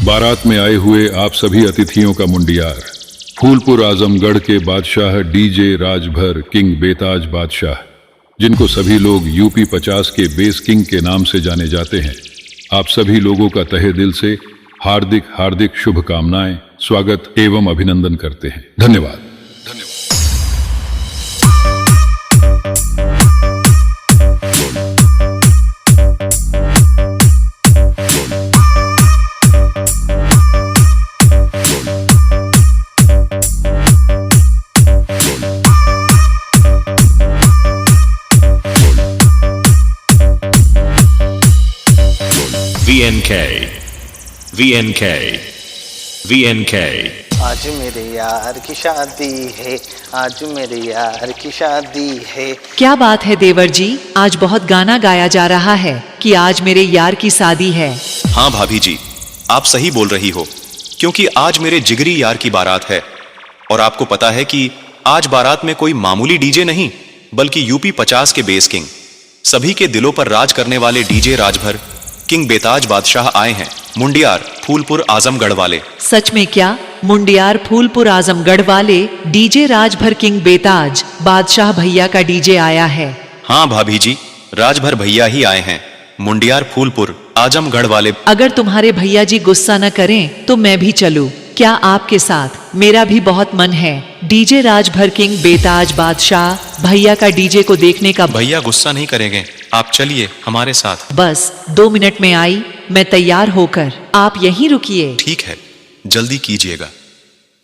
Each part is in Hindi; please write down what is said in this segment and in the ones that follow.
बारात में आए हुए आप सभी अतिथियों का मुंडियार। फूलपुर आजमगढ़ के बादशाह डीजे राजभर किंग बेताज बादशाह, जिनको सभी लोग यूपी 50 के बेस किंग के नाम से जाने जाते हैं, आप सभी लोगों का तहे दिल से हार्दिक हार्दिक शुभकामनाएं, स्वागत एवं अभिनंदन करते हैं। धन्यवाद। VNK, VNK, VNK। आज मेरे यार की शादी है, आज मेरे यार की शादी है। क्या बात है देवर जी, आज बहुत गाना गाया जा रहा है कि आज मेरे यार की शादी है। हाँ भाभी जी, आप सही बोल रही हो, क्योंकि आज मेरे जिगरी यार की बारात है। और आपको पता है कि आज बारात में कोई मामूली डीजे नहीं, बल्कि यूपी 50 के बेस किंग, सभी के दिलों पर राज करने वाले डीजे राजभर किंग बेताज बादशाह आए हैं, मुंडियार फूलपुर आजमगढ़ वाले। सच में क्या? मुंडियार फूलपुर आजमगढ़ वाले डीजे राजभर किंग बेताज बादशाह भैया का डीजे आया है। हाँ भाभी जी, राजभर भैया ही आए हैं, मुंडियार फूलपुर आजमगढ़ वाले। अगर तुम्हारे भैया जी गुस्सा न करें तो मैं भी चलूं क्या आपके साथ? मेरा भी बहुत मन है डीजे राजभर किंग बेताज बादशाह भैया का डीजे को देखने का। भैया गुस्सा नहीं करेंगे, आप चलिए हमारे साथ। बस 2 मिनट में आई मैं तैयार होकर, आप यहीं रुकिए। ठीक है, जल्दी कीजिएगा,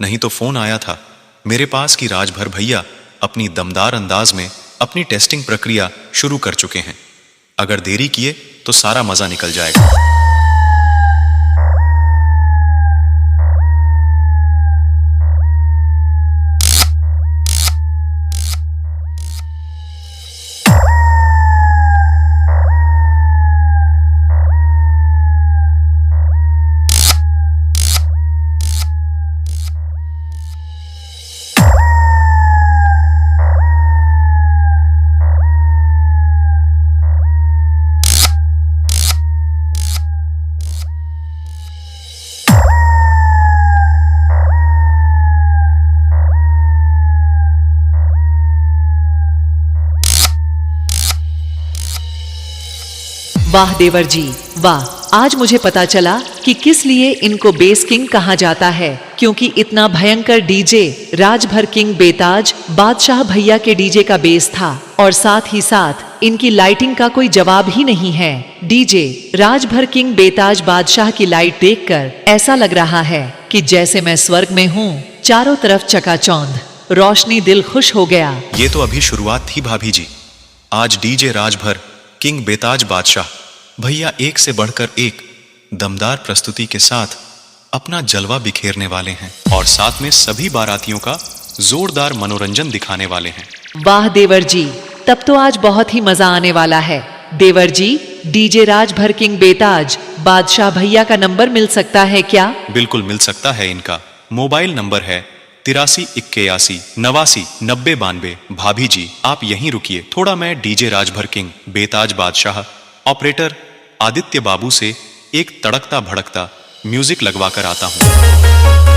नहीं तो फोन आया था मेरे पास कि राजभर भैया अपनी दमदार अंदाज में अपनी टेस्टिंग प्रक्रिया शुरू कर चुके हैं। अगर देरी किए तो सारा मजा निकल जाएगा। वाह देवर जी वाह, आज मुझे पता चला कि किस लिए इनको बेस किंग कहा जाता है, क्योंकि इतना भयंकर डीजे राजभर किंग बेताज बादशाह भैया के डीजे का बेस था, और साथ ही साथ इनकी लाइटिंग का कोई जवाब ही नहीं है। डीजे राजभर किंग बेताज बादशाह की लाइट देखकर ऐसा लग रहा है कि जैसे मैं स्वर्ग में हूँ, चारों तरफ चकाचौंध रोशनी, दिल खुश हो गया। ये तो अभी शुरुआत थी भाभी जी, आज डीजे राजभर किंग बेताज बादशाह भैया एक से बढ़कर एक दमदार प्रस्तुति के साथ अपना जलवा बिखेरने वाले हैं, और साथ में सभी बारातियों का जोरदार मनोरंजन दिखाने वाले हैं। वाह देवर जी, तब तो आज बहुत ही मजा आने वाला है। देवर जी, डीजे राजभर किंग बेताज बादशाह भैया का नंबर मिल सकता है क्या? बिल्कुल मिल सकता है, इनका मोबाइल नंबर है 83 81 89 90 92। भाभी जी आप यहीं रुकिए, थोड़ा मैं डीजे राजभर किंग बेताज बादशाह ऑपरेटर आदित्य बाबू से एक तड़कता भड़कता म्यूजिक लगवा कर आता हूं।